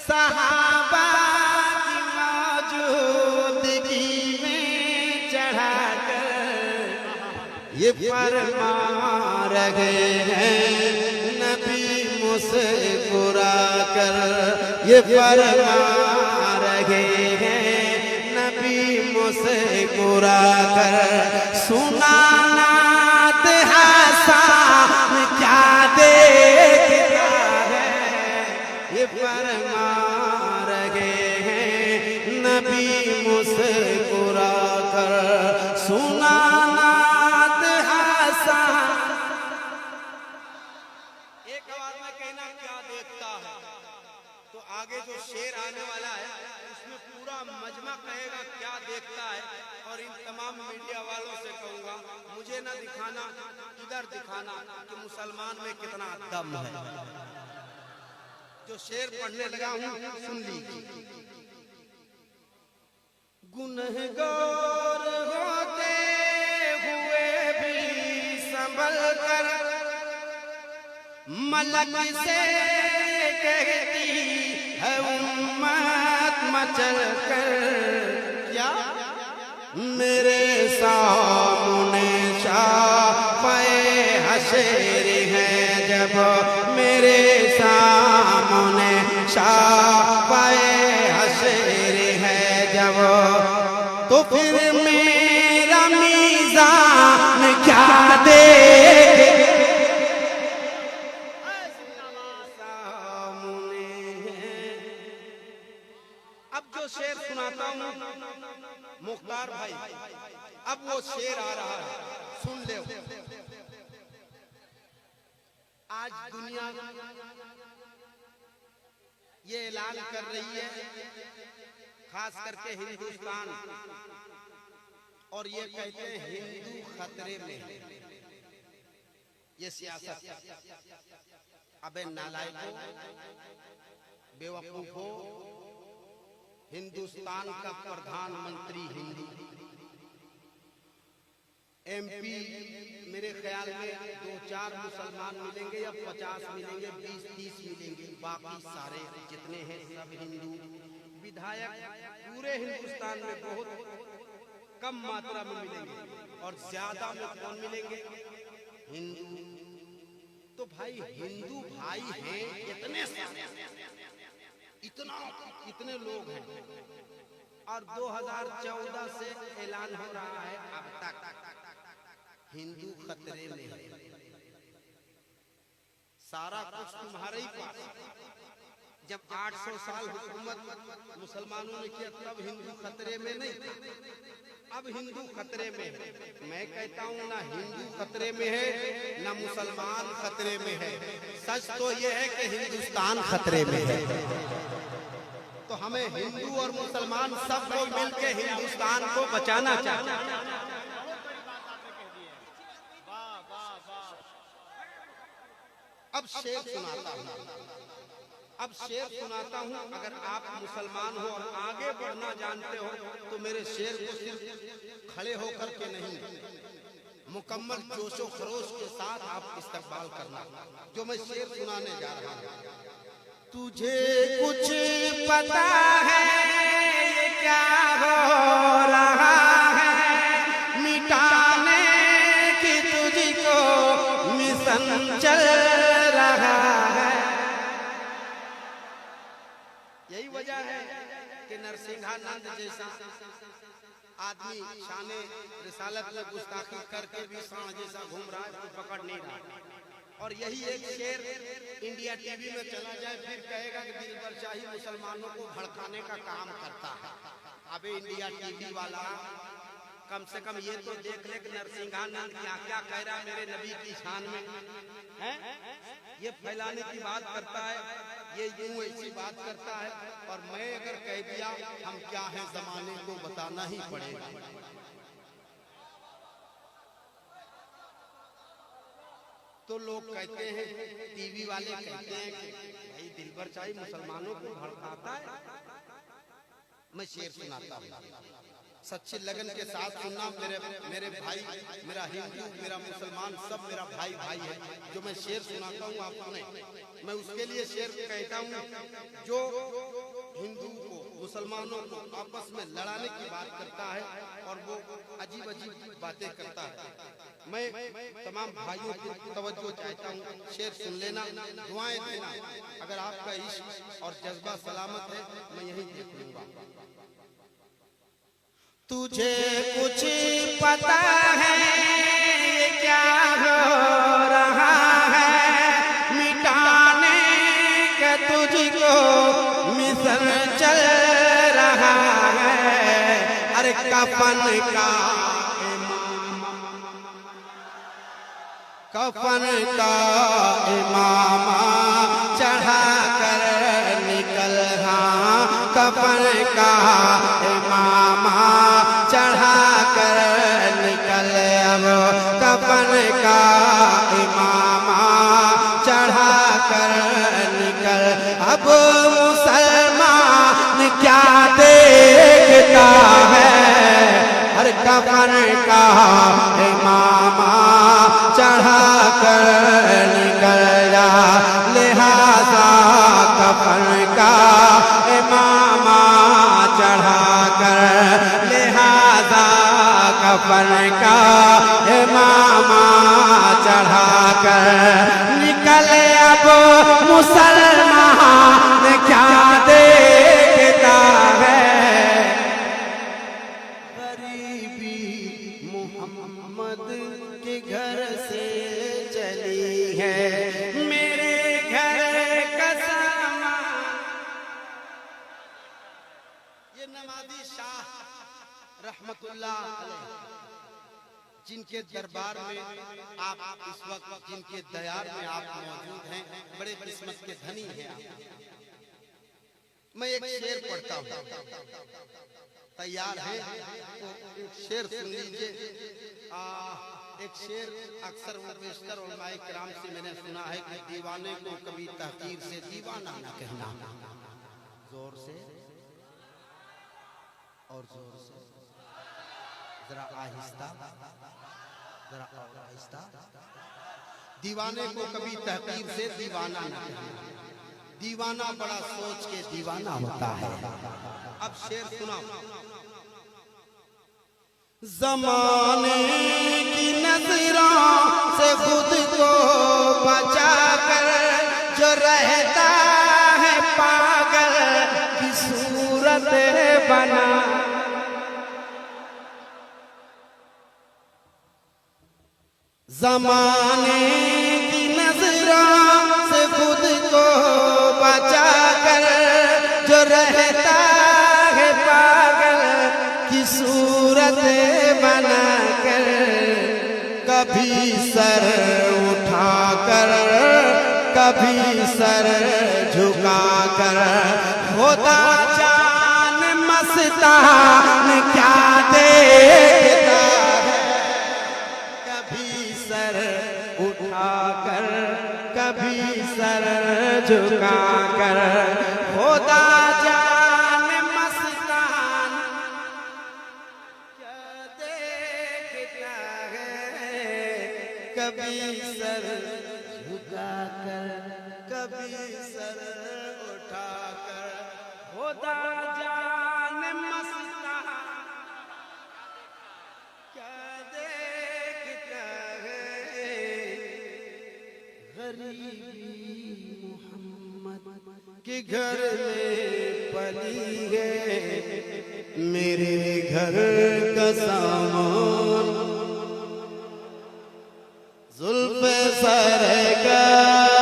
सहाबा की मौजूदगी में चढ़ाकर ये फरमा रहे हैं नबी मुस्कुरा कर, ये फरमा रहे हैं नबी मुस्कुरा कर। सुना नात हसन क्या देखता है, ये फरमा रहे हैं नबी मुस्कुरा कर। सुना नात हसन, एक आवाज में कहना क्या देखता है। तो आगे जो शेर आने वाला है उसमें पूरा मजमा कहेगा क्या देखता है। और इन तमाम मीडिया वालों से कहूंगा मुझे ना दिखाना, इधर दिखाना कि मुसलमान में कितना दम है। जो शेर पढ़ने लगा हूं सुन लीजिए। गुनहगार होते हुए भी संभल कर मलक से कहती है उम्मत मचल कर, क्या मेरे सामने शाफ़े हशर है जब, मेरे सामने शाफ़े हशर है जब, तो फिर मेरा मीज़ान क्या देखे। अब जो शेर सुनाता हूँ मुख्तार भाई, अब वो शेर आ रहा है, सुन ले। आज दुनिया ये ऐलान कर रही है, खास करके हिंदुस्तान, और ये कहते हैं हिंदू खतरे में है। ये सियासत, अबे नालायकों, बेवकूफों, हिंदुस्तान का प्रधानमंत्री हिंदू, एमपी मेरे ख्याल में 2-4 मुसलमान मिलेंगे या 50 मिलेंगे, 20-30 मिलेंगे, बाकी सारे जितने हैं सब हिंदू। विधायक पूरे हिंदुस्तान में बहुत कम मात्रा में मिलेंगे, और ज्यादा में कौन मिलेंगे? हिंदू। तो भाई हिंदू भाई हैं इतने इतने लोग हैं, और 2014 से ऐलान हो रहा है अब तक हिंदू खतरे में है। सारा कुछ तुम्हारे ही पास। जब 800 साल हुकूमत मुसलमानों ने किया तब हिंदू खतरे में नहीं था, अब हिंदू खतरे में है। मैं कहता हूँ ना हिंदू खतरे में है ना मुसलमान खतरे में है, सच तो यह है कि हिंदुस्तान खतरे में है। तो हमें हिंदू और मुसलमान सब लोग मिलकर हिंदुस्तान को बचाना चाहिए। अब शेर सुनाता हूँ, अगर आप मुसलमान हो और आगे बढ़ना जानते हो तो मेरे शेर को सिर्फ खड़े होकर के नहीं, मुकम्मल जोशो खरोश के साथ आप इस्तकबाल करना। जो मैं शेर सुनाने जा रहा हूँ। तुझे कुछ पता है ये क्या हो रहा है, मिटाने की तुझको मिशन चल रहा है। यही वजह है कि नरसिंहानंद जैसा आदमी शाने रिसालत में गुस्ताखी करके भी सांड जैसा घूम रहा है, तो पकड़ नहीं रहा। और यही एक शेर इंडिया टीवी में चला जाए फिर कहेगा कि दिलबर शाही मुसलमानों को भड़काने का काम करता है। अबे इंडिया टीवी वाला कम से कम ये तो देख ले कि नरसिंहानंद क्या क्या कह रहा है मेरे नबी की शान में है। ये फैलाने की बात करता है, ये यूं ऐसी बात करता है, और मैं अगर कह दिया हम क्या है जमाने को बताना ही पड़ेगा। तो लोग कहते हैं, टीवी वाले कहते हैं कि भाई दिलबर शाही मुसलमानों को भड़काता है। मैं शेर सुनाता हूँ। सच्ची लगन के साथ सुनना। मेरे भाई, मेरा हिंदू, मेरा मुसलमान, सब मेरा भाई भाई है। जो मैं शेर सुनाता हूँ आप सुने, मैं उसके लिए शेर कहता हूँ जो हिंदू को, मुसलमानों को आपस में लड़ाने की बात करता है और वो अजीब अजीब बातें करता है। मैं तमाम भाइयों की तवज्जो चाहता हूँ, शेर सुन लेना, दुआएं देना। अगर आपका इश्क और जज्बा सलामत है, मैं यही देख लूंगा। तुझे कुछ पता है ये क्या हो रहा है, मिटाने का तुझको मिशन चल रहा है। अरे कफन का इमामा चढ़ा कर निकल, हाँ कफन का इमामा चढ़ा कर निकल। अब कफन का इमामा चढ़ा कर निकल। अब मुसलमान क्या देखता है, हर कफन का इमामा चढ़ा कर निकल जा। लिहाजा कफन का इमामा चढ़ा कर, लिहाजा कफन का इमामा चढ़ा कर निकल। अब मुसलमान क्या देखता है, गरीबी मोहम्मद के घर से चली है, मेरे घर का सामान। ये नवाबी शाह रहमतुल्लाह अलैह, जिनके दरबार में आप इस वक्त, जिनके दयार में आप मौजूद हैं, बड़े किस्मत के धनी हैं आप। मैं एक शेर पढ़ता हूँ, तैयार है तो एक शेर सुन लीजिए। एक शेर अक्सर बेशतर उलमाए किराम से मैंने सुना है कि दीवाने को कभी तहकीर से दीवाना न कहना। जोर से और जोर से, जरा आहिस्ता, जरा और आहिस्ता। दीवाने को कभी तहकीर से दीवाना न कहना, दीवाना बड़ा सोच के दीवाना होता है। अब शेर सुना। ज़माने की नजरों से खुद को बचा कर जो रहता है पागल की सूरत बना। ज़माने की नजरों से खुद को बचा कर जो रहता है पागल की सूरत बना कर, कभी सर उठा कर कभी सर झुका कर, होता जान मस्तान क्या देखता है। कभी सर उठा कर कभी सर झुका कर, होता जान मस्तान क्या देखता है। कभी सर झुका कर कभी सर उठा कर, होता जान मस्तान क्या देखता है। गरीबी मोहम्मद के घर में पली है, मेरे घर का सामान जुल्फ़े सरकार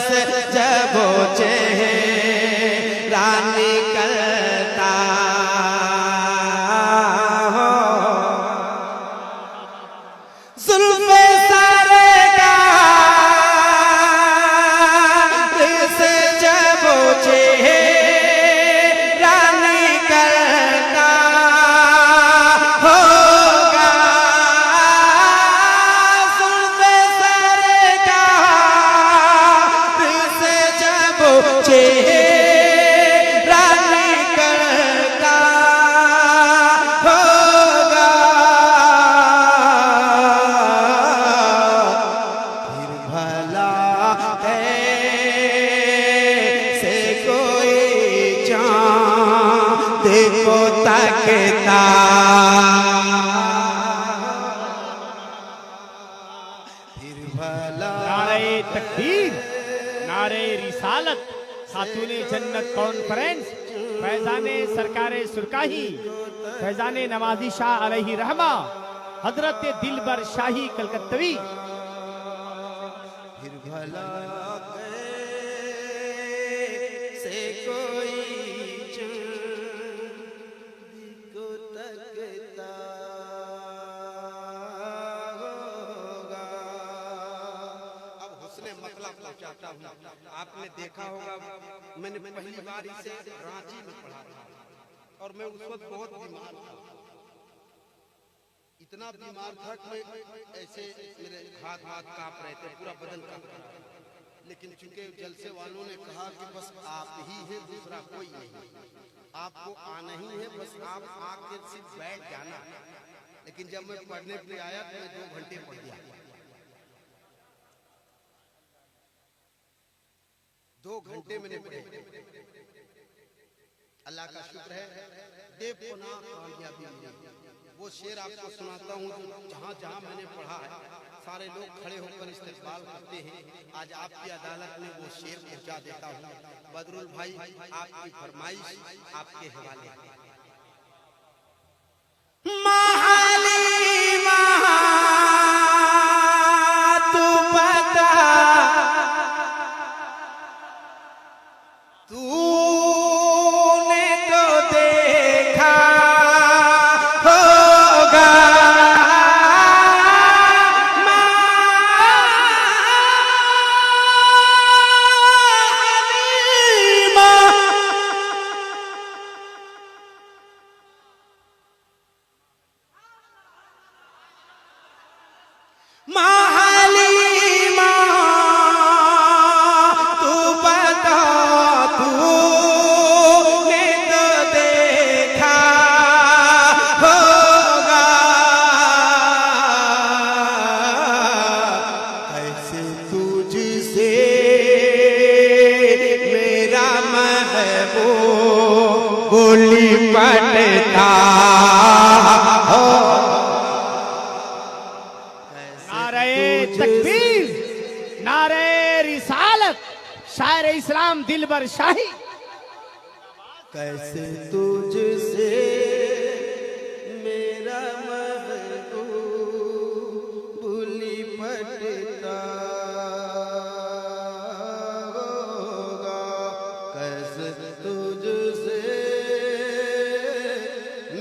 से जब वो चेहरा निकलता हो, जुल्फ़े सरकार से जब वो चेहरा निकलता होगा, नारे तकबीर, नारे रिसालत, खातूने जन्नत कॉन्फ्रेंस, फैजाने सरकारे सुरकाही, फैजाने नवाजी शाह अलैहि रहमा, हजरत दिलबर शाही कलकत्तवी। फिर भला से कोई को तकता होगा। अब हुस्ने मतलब पहुंचाता हूँ। आपने देखा होगा, मैंने पहली बार इसे रांची में पढ़ा था और मैं उस वक्त बहुत बीमार था। इतना बीमार था कि मैं ऐसे मेरे हाथ कांप रहे थे, पूरा बदन कांप रहा था। लेकिन चूंकि जलसे वालों ने कहा कि बस आप ही हैं, दूसरा कोई नहीं, आपको आना ही है, बस आप आके सिर्फ बैठ जाना। लेकिन जब मैं पढ़ने के लिए आया तो मैं 2 घंटे पढ़ गया। 2 घंटे मैंने पढ़े। अल्लाह का शुक्र है, बेपनाह कामयाबी मिली। वो शेर आपको सुनाता हूँ जो जहाँ जहाँ मैंने पढ़ा है सारे लोग खड़े होकर इस्तेक़बाल करते हैं। आज आपकी अदालत में वो शेर पहुँचा देता हूँ। बदरुल भाई, आपकी फरमाइश आपके हवाले। तू बता, तूने तो देखा होगा माहलीमा, तू बता, तूने तो देखा होगा कैसे तुझसे मेरा महबूब बोली पड़ता हो। तकबीर, नारे रिसालत, शायर इस्लाम दिलबर शाही। कैसे तुझसे मेरा महबूब भूली पड़ता होगा। कैसे तुझसे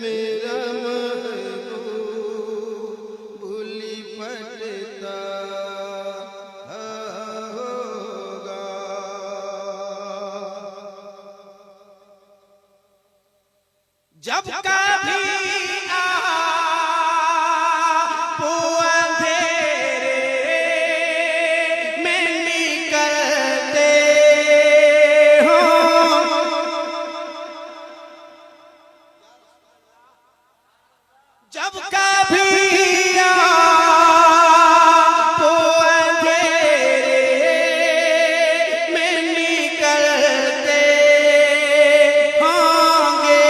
मेरा महबूब भूली पड़ता होगा। जब कभी आप अंधेरे में निकलते हो, जब कभी आप अंधेरे में निकलते होंगे,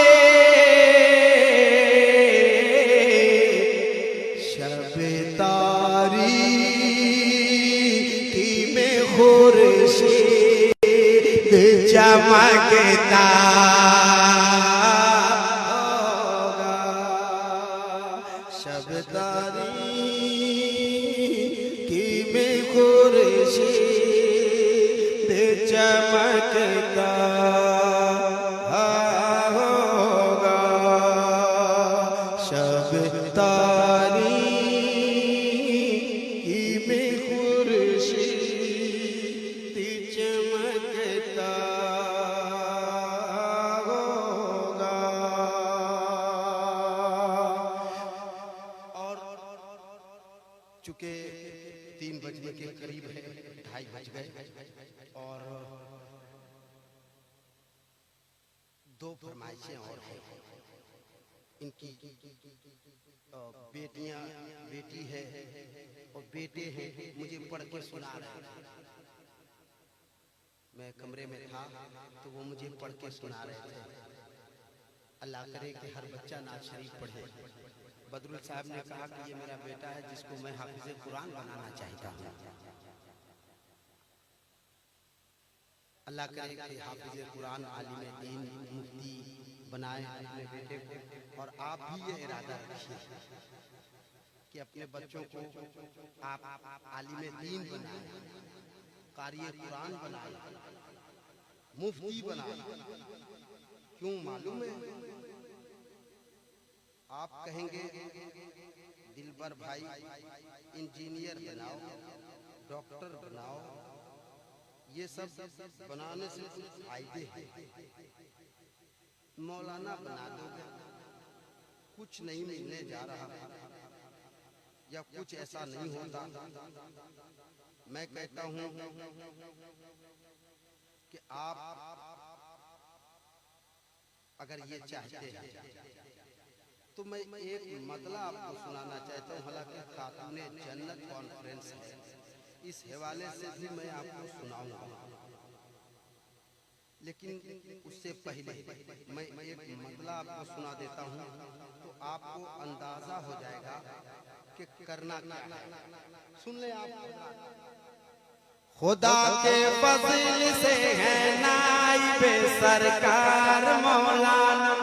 शब-ए तारीकी में खुर्शीद चमकता होगा। शब तारीकी में खुर्शीद चमकता होगा। शब तारीकी में खुर्शीद चमकता होगा। और चूंकि 3 बजने के करीब है, 2:30 बज गए और 2 फरमाइशें और हैं। इनकी बेटियां, बेटी है और बेटे हैं, मुझे पढ़ के सुना रहे हैं। मैं कमरे में था तो वो मुझे पढ़ के सुना रहे थे। अल्लाह करे कि हर बच्चा नात शरीफ पढ़े। बदरुल साहब ने कहा कि ये मेरा बेटा है जिसको मैं हाफिज कुरान बनाना चाहता हूँ। अल्लाह करे कि हाफिज कुरान आलिम दीन मुफ्ती बनाए अपने बेटे को। और आप भी ये इरादा रखिए कि अपने बच्चों को आप आलिम दीन बनाए, कारी कुरान बनाए, मुफ्ती बनाए। क्यों मालूम है? आप कहेंगे दिलबर भाई इंजीनियर बनाओ, डॉक्टर बनाओ, ये सब बनाने से फायदे हैं। मौलाना बना दोगे, कुछ नहीं मिलने जा रहा या कुछ ऐसा नहीं होता। मैं कहता हूं कि आप अगर ये चाहते हैं तो मैं एक मतला आपको सुनाना चाहता हूँ। हालांकि खातूने जन्नत कॉन्फ्रेंस है, इस हवाले से भी मैं आपको सुनाऊंगा, लेकिन उससे पहले मैं एक मतला आपको सुना देता हूँ तो आपको अंदाजा हो जाएगा कि करना क्या है। सुन ले आप। खुदा के फज़ल से है नाइब सरकार मौलाना,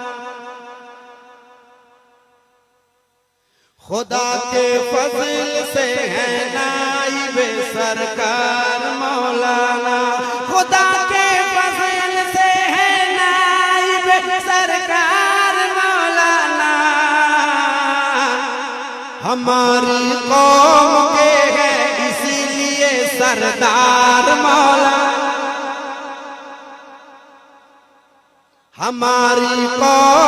खुदा के फज़ल से है नाइब सरकार मौलाना, खुदा के फज़ल से है नाइब सरकार मौलाना। हमारी कौम के हैं इसीलिए सरदार मौलाना, हमारी कौम